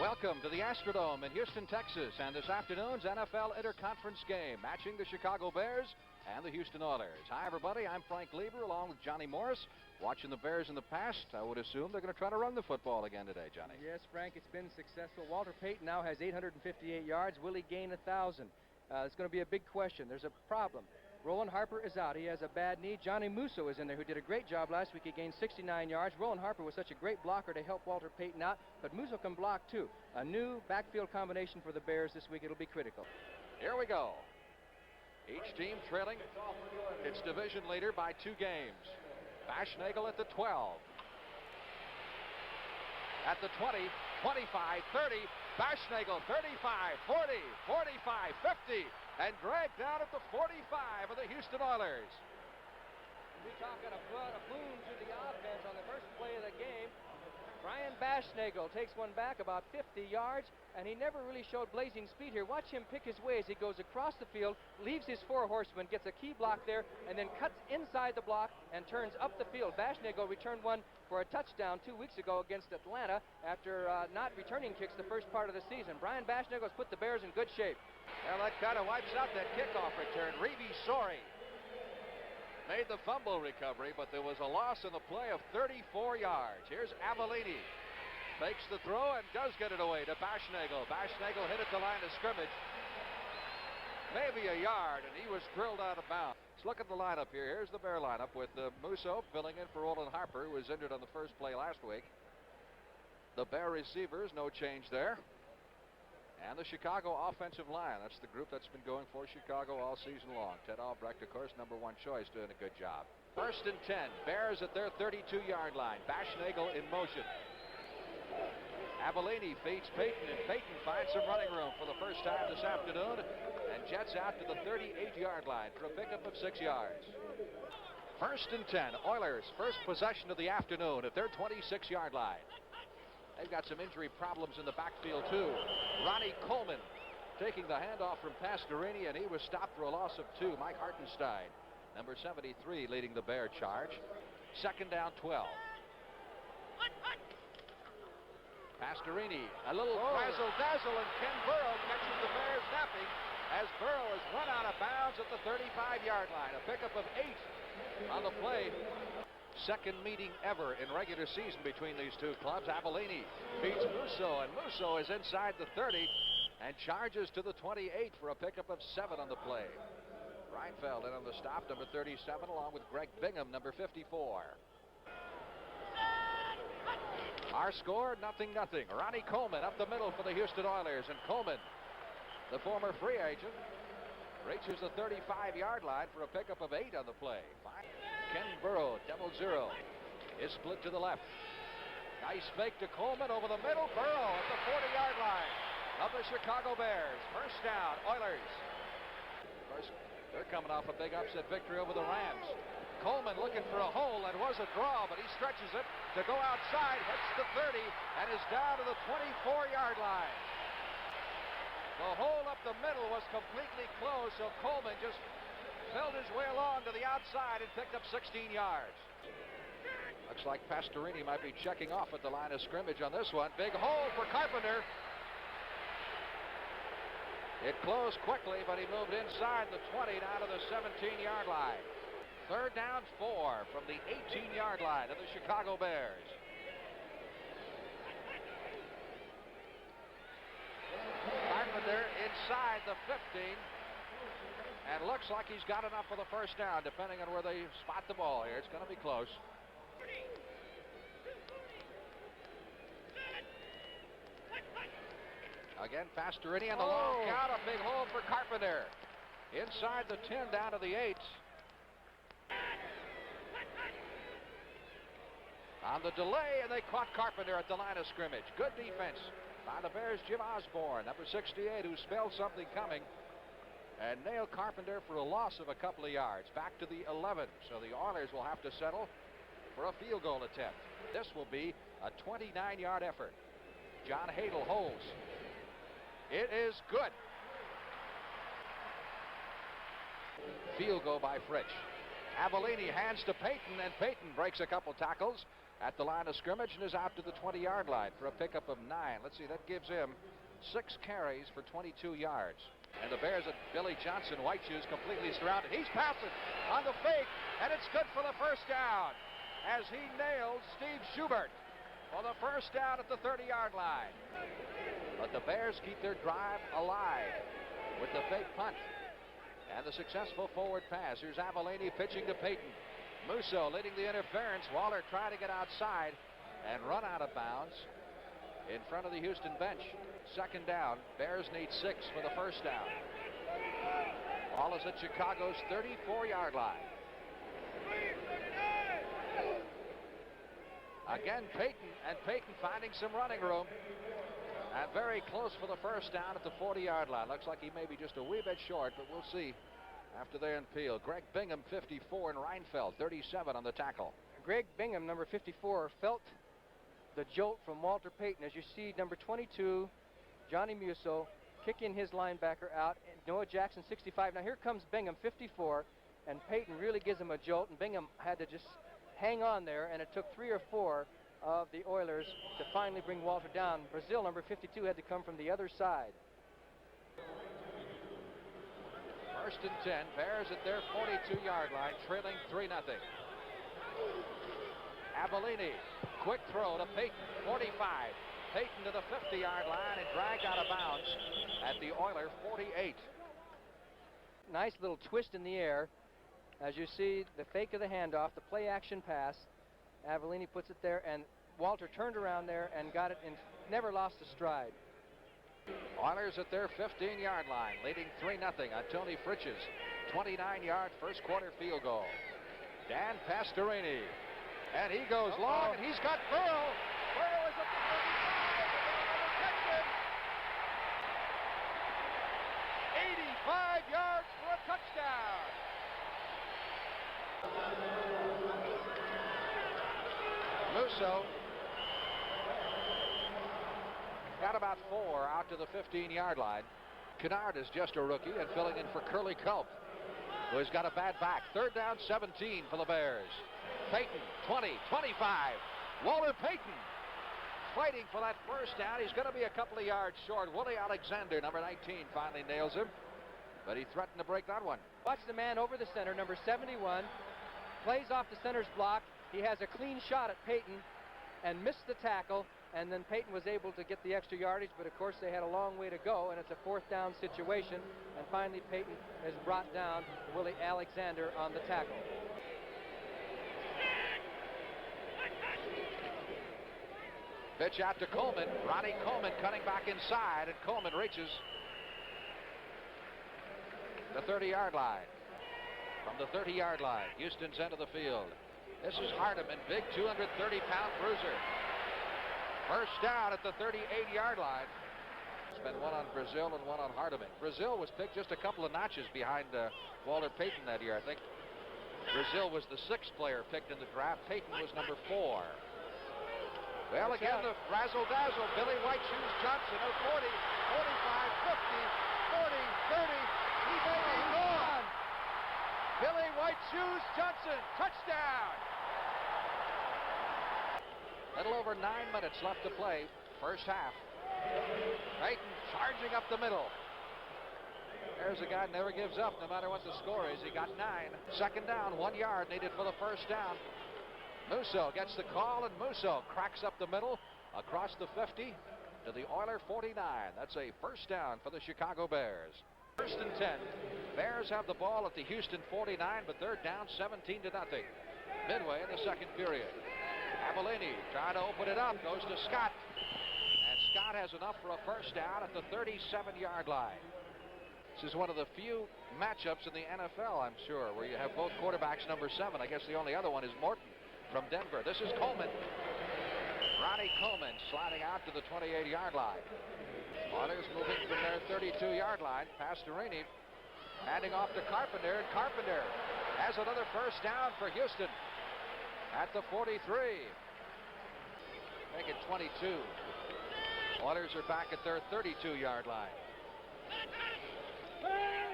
Welcome to the Astrodome in Houston, Texas, and this afternoon's NFL Interconference game, matching the Chicago Bears and the Houston Oilers. Hi, everybody. I'm Frank Lieber, along with Johnny Morris. Watching the Bears in the past, I would assume they're going to try to run the football again today, Johnny. Yes, Frank, it's been successful. Walter Payton now has 858 yards. Will he gain 1,000? It's going to be a big question. There's a problem. Roland Harper is out. He has a bad knee. Johnny Musso is in there, who did a great job last week. He gained 69 yards. Roland Harper was such a great blocker to help Walter Payton out, but Musso can block too. A new backfield combination for the Bears this week. It'll be critical. Here we go. Each team trailing its division leader by 2 games. Bashnagel at the 12. At the 20, 25, 30. Bashnagel 35, 40, 45, 50. And dragged down at the 45 of the Houston Oilers. We're talking a boom to the offense on the first play of the game. Brian Bashnagel takes one back about 50 yards, and he never really showed blazing speed here. Watch him pick his way as he goes across the field, leaves his 4 horsemen, gets a key block there, and then cuts inside the block and turns up the field. Bashnagel returned one for a touchdown 2 weeks ago against Atlanta after not returning kicks the first part of the season. Brian Bashnagel has put the Bears in good shape. Well, that kind of wipes out that kickoff return. Reeve Sori made the fumble recovery, but there was a loss in the play of 34 yards. Here's Avellini. Makes the throw and does get it away to Bashnagel. Bashnagel hit at the line of scrimmage. Maybe a yard, and he was drilled out of bounds. Let's look at the lineup here. Here's the Bear lineup with Musso filling in for Roland Harper, who was injured on the first play last week. The Bear receivers, no change there. And the Chicago offensive line. That's the group that's been going for Chicago all season long. Ted Albrecht, of course, #1 choice, doing a good job. 1st and 10. Bears at their 32-yard line. Bashnagel in motion. Avellini feeds Payton, and Payton finds some running room for the first time this afternoon and jets out to the 38-yard line for a pickup of 6 yards. 1st and 10. Oilers, first possession of the afternoon at their 26-yard line. They've got some injury problems in the backfield, too. Ronnie Coleman taking the handoff from Pastorini, and he was stopped for a loss of 2. Mike Hartenstein, number 73, leading the Bear charge. 2nd down, 12. Pastorini, a little razzle-dazzle, and Ken Burrow catches the Bears napping as Burrow is run out of bounds at the 35-yard line. A pickup of 8 on the play. Second meeting ever in regular season between these two clubs. Avellini beats Musso, and Musso is inside the 30 and charges to the 28 for a pickup of 7 on the play. Reinfeld in on the stop, number 37, along with Greg Bingham, number 54. Our score, 0-0. Ronnie Coleman up the middle for the Houston Oilers, and Coleman, the former free agent, reaches the 35-yard line for a pickup of 8 on the play. Ken Burrow, double zero, is split to the left. Nice fake to Coleman over the middle. Burrow at the 40-yard line of the Chicago Bears. First down, Oilers. Of course, they're coming off a big upset victory over the Rams. Coleman looking for a hole, and was a draw, but he stretches it to go outside, hits the 30, and is down to the 24-yard line. The hole up the middle was completely closed, so Coleman just filled his way along to the outside and picked up 16 yards. Looks like Pastorini might be checking off at the line of scrimmage on this one. Big hole for Carpenter. It closed quickly, but he moved inside the 20 down to the 17-yard line. 3rd down, 4 from the 18-yard line of the Chicago Bears. Carpenter inside the 15. And looks like he's got enough for the first down, depending on where they spot the ball here. It's going to be close. Again, Pastorini on the long count. A big hole for Carpenter. Inside the 10, down to the 8. On the delay, and they caught Carpenter at the line of scrimmage. Good defense by the Bears' Jim Osborne, number 68, who spelled something coming and nailed Carpenter for a loss of a couple of yards. Back to the 11, so the Oilers will have to settle for a field goal attempt. This will be a 29-yard effort. John Hadel holds. It is good. Field goal by Fritsch. Avellini hands to Payton, and Payton breaks a couple tackles at the line of scrimmage and is out to the 20-yard line for a pickup of 9. Let's see, that gives him 6 carries for 22 yards. And the Bears at Billy Johnson, white shoes, completely surrounded. He's passing on the fake, and it's good for the first down as he nails Steve Schubert for the first down at the 30-yard line. But the Bears keep their drive alive with the fake punt and the successful forward pass. Here's Avellini pitching to Payton. Musso leading the interference. Waller trying to get outside and run out of bounds in front of the Houston bench. Second down. Bears need 6 for the first down. Ball is at Chicago's 34-yard line. Again, Payton, and Payton finding some running room. And very close for the first down at the 40-yard line. Looks like he may be just a wee bit short, but we'll see after they're in field. Greg Bingham, 54, and Reinfeld, 37 on the tackle. Greg Bingham, number 54, felt the jolt from Walter Payton. As you see, number 22, Johnny Musso, kicking his linebacker out. And Noah Jackson, 65. Now here comes Bingham, 54, and Payton really gives him a jolt, and Bingham had to just hang on there, and it took 3 or 4 of the Oilers to finally bring Walter down. Brazil, number 52, had to come from the other side. First and 10, Bears at their 42-yard line, trailing 3-0. Avellini, quick throw to Payton, 45. Payton to the 50-yard line and dragged out of bounds at the Oiler 48. Nice little twist in the air. As you see, the fake of the handoff, the play-action pass. Avellini puts it there, and Walter turned around there and got it and never lost a stride. Oilers at their 15-yard line, leading 3-0 on Tony Fritch's 29-yard first quarter field goal. Dan Pastorini, and he goes long, and he's got Burrow. Burrow is at the 35, 85 yards for a touchdown. Musso got about 4 out to the 15-yard line. Kennard is just a rookie and filling in for Curly Culp, who has got a bad back. Third down, 17 for the Bears. Payton, 20, 25. Walter Payton fighting for that first down. He's going to be a couple of yards short. Willie Alexander, number 19, finally nails him, but he threatened to break that one. Watch the man over the center, number 71, plays off the center's block. He has a clean shot at Payton and missed the tackle, and then Payton was able to get the extra yardage, but of course they had a long way to go, and it's a 4th down situation, and finally Payton is brought down. Willie Alexander on the tackle. Pitch out to Coleman. Ronnie Coleman cutting back inside, and Coleman reaches the 30-yard line. From the 30-yard line, Houston's end of the field. This is Hardiman, big 230-pound bruiser. First down at the 38-yard line. It's been one on Brazil and one on Hardiman. Brazil was picked just a couple of notches behind Walter Payton that year, I think. Brazil was the 6th player picked in the draft. Payton was number 4. Well, again, the razzle-dazzle. Billy White Shoes Johnson of 40, 45, 50, 40, 30. He may be gone. Billy White Shoes Johnson, touchdown. Little over 9 minutes left to play, first half. Payton charging up the middle. There's a guy who never gives up no matter what the score is. He got 9. Second down, 1 yard needed for the first down. Musso gets the call, and Musso cracks up the middle across the 50 to the Oiler 49. That's a first down for the Chicago Bears. First and 10. Bears have the ball at the Houston 49, but they're down 17-0. Midway in the second period. Avellini trying to open it up, goes to Scott. And Scott has enough for a first down at the 37-yard line. This is one of the few matchups in the NFL, I'm sure, where you have both quarterbacks number 7. I guess the only other one is Morton from Denver. This is Coleman. Ronnie Coleman sliding out to the 28-yard line. Oilers moving from their 32-yard line. Pastorini handing off to Carpenter, and Carpenter has another first down for Houston at the 43. Make it 22. Oilers are back at their 32-yard line.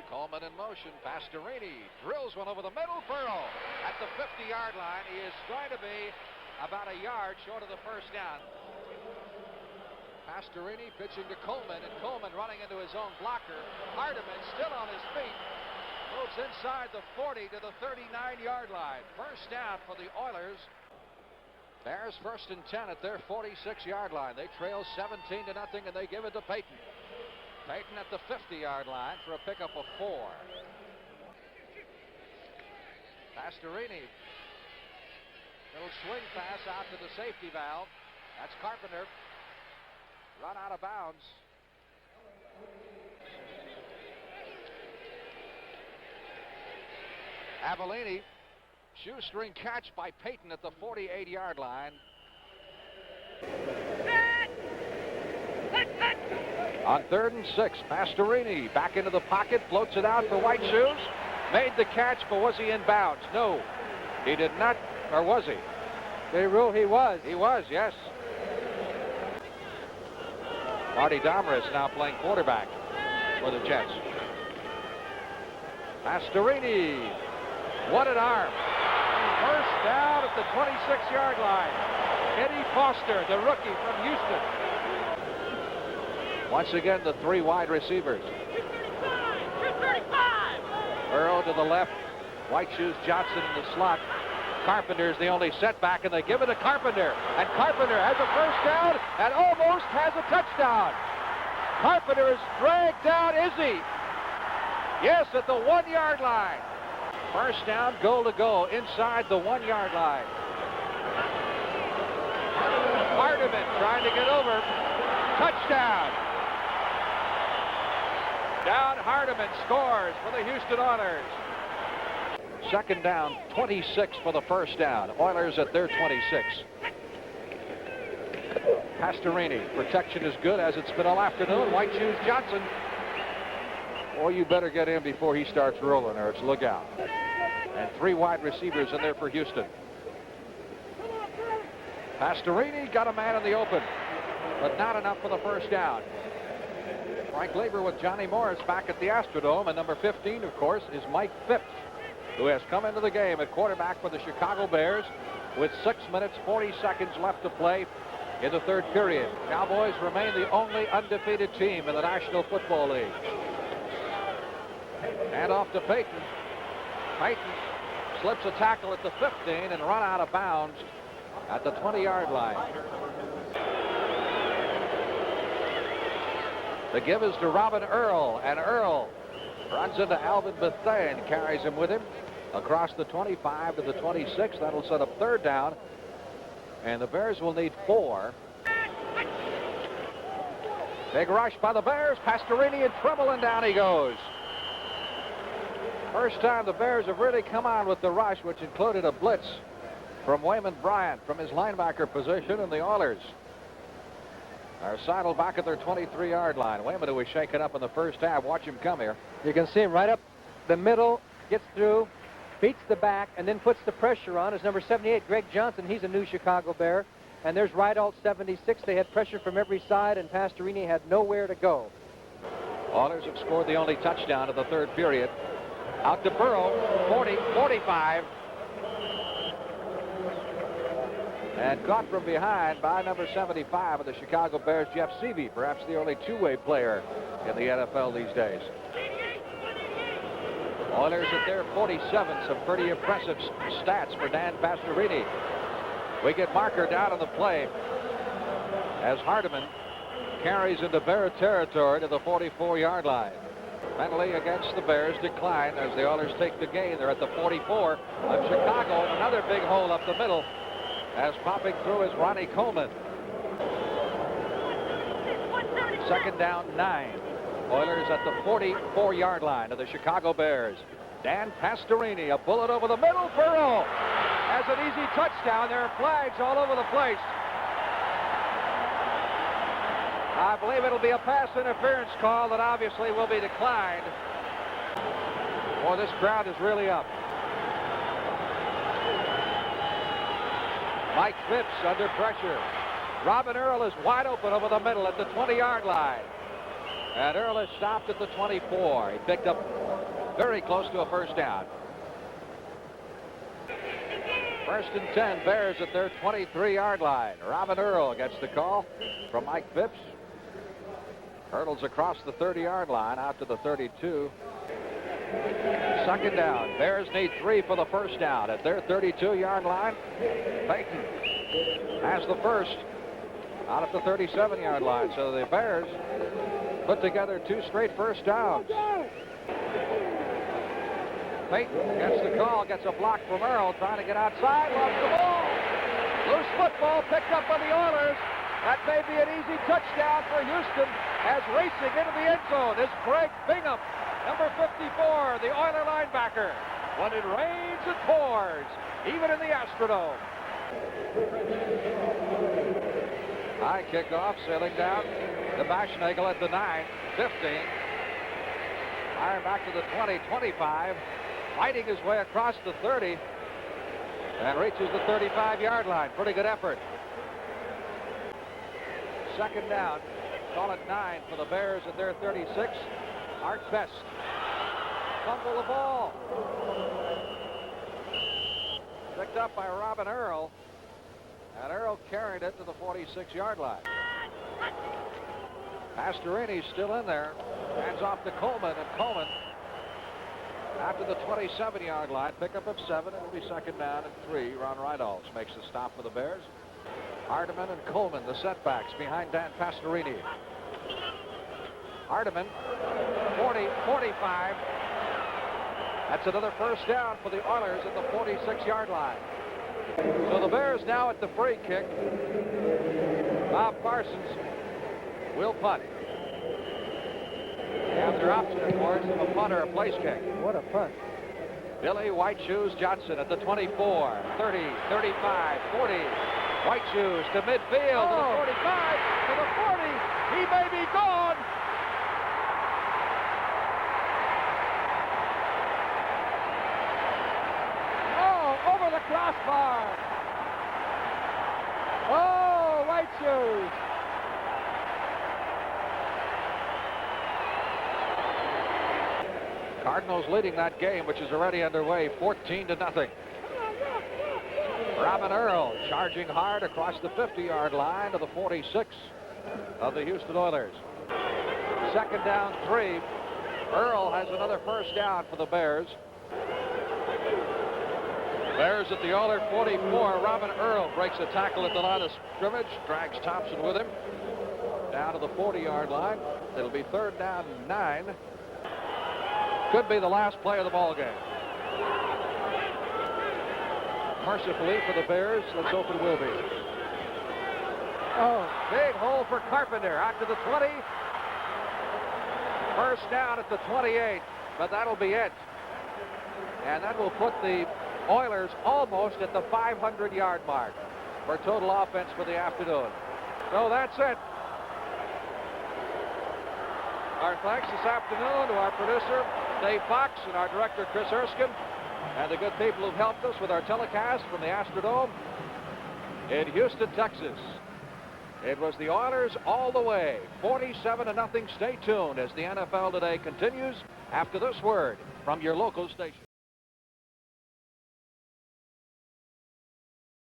Coleman in motion. Pastorini drills one over the middle. Burrow at the 50-yard line. He is going to be about a yard short of the first down. Pastorini pitching to Coleman, and Coleman running into his own blocker. Hardiman still on his feet. Moves inside the 40 to the 39-yard line. First down for the Oilers. Bears first and 10 at their 46-yard line. They trail 17-0, and they give it to Payton. Payton at the 50-yard line for a pickup of 4. Pastorini. Little swing pass out to the safety valve. That's Carpenter. Run out of bounds. Avellini. Shoestring catch by Payton at the 48-yard line. On 3rd and 6, Pastorini back into the pocket, floats it out for White Shoes. Made the catch, but was he in bounds? No, he did not, or was he? They rule he was. He was, yes. Marty Domris now playing quarterback for the Jets. Pastorini, what an arm. First down at the 26-yard line. Eddie Foster, the rookie from Houston. Once again, the 3 wide receivers. Burrow to the left. White Shoes Johnson in the slot. Carpenter's the only setback, and they give it to Carpenter. And Carpenter has a first down and almost has a touchdown. Carpenter is dragged down. Is he? Yes, at the 1-yard line. First down, goal to go inside the 1-yard line. Hardiman trying to get over. Touchdown. Down Hardiman scores for the Houston Oilers. Second down, 26 for the first down. Oilers at their 26. Pastorini, protection is good as it's been all afternoon. White Shoes Johnson. Boy, you better get in before he starts rolling, or it's look out. And 3 wide receivers in there for Houston. Pastorini got a man in the open, but not enough for the first down. Frank Leber with Johnny Morris back at the Astrodome, and number 15, of course, is Mike Phipps, who has come into the game at quarterback for the Chicago Bears with 6 minutes, 40 seconds left to play in the third period. Cowboys remain the only undefeated team in the National Football League. And off to Payton. Payton slips a tackle at the 15 and run out of bounds at the 20-yard line. The give is to Robin Earl, and Earl runs into Alvin Bethune, carries him with him across the 25 to the 26. That'll set up third down, and the Bears will need 4. Big rush by the Bears. Pastorini in trouble, and down he goes. First time the Bears have really come on with the rush, which included a blitz from Wayman Bryant from his linebacker position, and the Oilers are sidled back at their 23-yard line. Wayman, who was shaken up in the first half. Watch him come here. You can see him right up the middle, gets through, beats the back, and then puts the pressure on. Is number 78, Greg Johnson. He's a new Chicago Bear. And there's Rideout 76. They had pressure from every side, and Pastorini had nowhere to go. Oilers have scored the only touchdown of the third period. Out to Burrow, 40, 45. And caught from behind by number 75 of the Chicago Bears, Jeff Seavey, perhaps the only two-way player in the NFL these days. Oilers at their 47, some pretty impressive stats for Dan Pastorini. We get marker down on the play as Hardiman carries into Bear territory to the 44-yard line. Penalty against the Bears declined as the Oilers take the gain. They're at the 44 of Chicago. Another big hole up the middle as popping through is Ronnie Coleman. Second down, 9. Oilers at the 44-yard line of the Chicago Bears. Dan Pastorini, a bullet over the middle. Burrow has an easy touchdown. There are flags all over the place. I believe it'll be a pass interference call that obviously will be declined. Boy, this crowd is really up. Mike Phipps under pressure. Robin Earl is wide open over the middle at the 20-yard line. And Earl is stopped at the 24. He picked up very close to a first down. First and 10, Bears at their 23-yard line. Robin Earl gets the call from Mike Phipps. Hurdles across the 30-yard line out to the 32. Second down. Bears need 3 for the first down at their 32-yard line. Payton has the first out at the 37-yard line. So the Bears put together 2 straight first downs. Payton gets the call, gets a block from Earl, trying to get outside, lost the ball. Loose football picked up by the Oilers. That may be an easy touchdown for Houston as racing into the end zone is Greg Bingham, number 54, the Oiler linebacker. When it rains, it pours, even in the Astrodome. High kickoff, sailing down to Baschnagel at the 9, 15. Fire back to the 20, 25. Fighting his way across the 30 and reaches the 35-yard line. Pretty good effort. Second down. Call it 9 for the Bears at their 36. Art Best. Fumble the ball. Picked up by Robin Earl. And Earl carried it to the 46-yard line. Pastorini's still in there. Hands off to Coleman, and Coleman after the 27-yard line, pickup of 7. It'll be second down and 3. Ron Rydalls makes the stop for the Bears. Hardiman and Coleman, the setbacks behind Dan Pastorini. Hardiman, 40, 45. That's another first down for the Oilers at the 46-yard line. So the Bears now at the free kick. Bob Parsons will punt. They have their option, of course, of a punt or a place kick. What a punt. Billy White Shoes Johnson at the 24, 30, 35, 40. White Shoes to midfield, to the 45, to the 40. He may be gone. Oh, over the crossbar. Oh, White Shoes. Cardinals leading that game, which is already underway, 14-0. Robin Earl charging hard across the 50-yard line to the 46 of the Houston Oilers. Second down, 3. Earl has another first down for the Bears. Bears at the Oiler 44. Robin Earl breaks a tackle at the line of scrimmage, drags Thompson with him down to the 40-yard line. It'll be third down, 9. Could be the last play of the ball game. Mercifully for the Bears, let's hope it will be. Oh, big hole for Carpenter out to the 20. First down at the 28, but that'll be it. And that will put the Oilers almost at the 500-yard mark for total offense for the afternoon. So that's it. Our thanks this afternoon to our producer, Dave Fox, and our director, Chris Erskine, and the good people who've helped us with our telecast from the Astrodome in Houston, Texas. It was the Oilers all the way, 47-0. Stay tuned as the NFL Today continues after this word from your local station.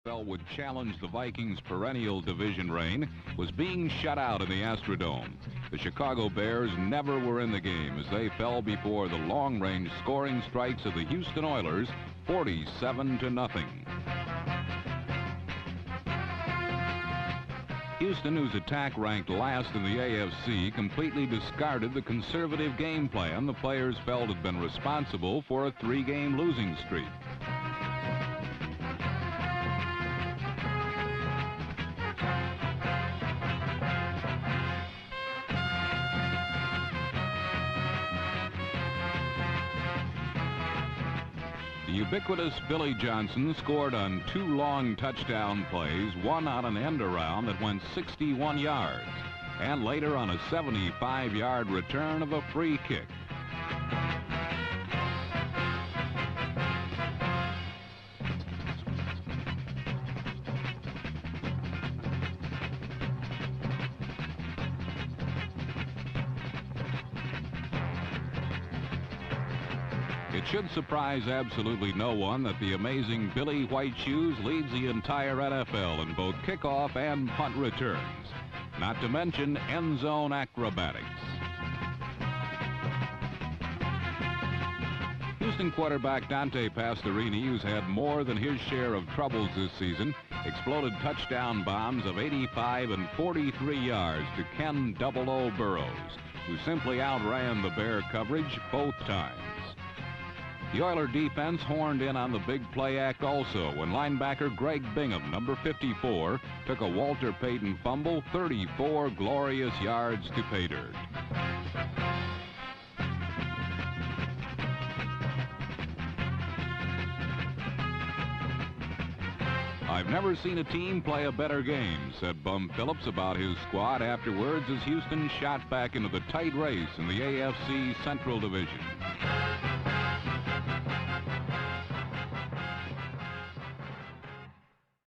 Would challenge the Vikings' perennial division reign was being shut out in the Astrodome. The Chicago Bears never were in the game as they fell before the long-range scoring strikes of the Houston Oilers, 47-0. Houston, whose attack ranked last in the AFC, completely discarded the conservative game plan the players felt had been responsible for a 3-game losing streak. The ubiquitous Billy Johnson scored on 2 long touchdown plays, one on an end around that went 61 yards, and later on a 75-yard return of a free kick. It should surprise absolutely no one that the amazing Billy White Shoes leads the entire NFL in both kickoff and punt returns, not to mention end zone acrobatics. Houston quarterback Dante Pastorini, who's had more than his share of troubles this season, exploded touchdown bombs of 85 and 43 yards to Ken "Double-O" Burrows, who simply outran the Bear coverage both times. The Oiler defense horned in on the big play act also when linebacker Greg Bingham, number 54, took a Walter Payton fumble 34 glorious yards to pay dirt. "I've never seen a team play a better game," said Bum Phillips about his squad afterwards as Houston shot back into the tight race in the AFC Central Division.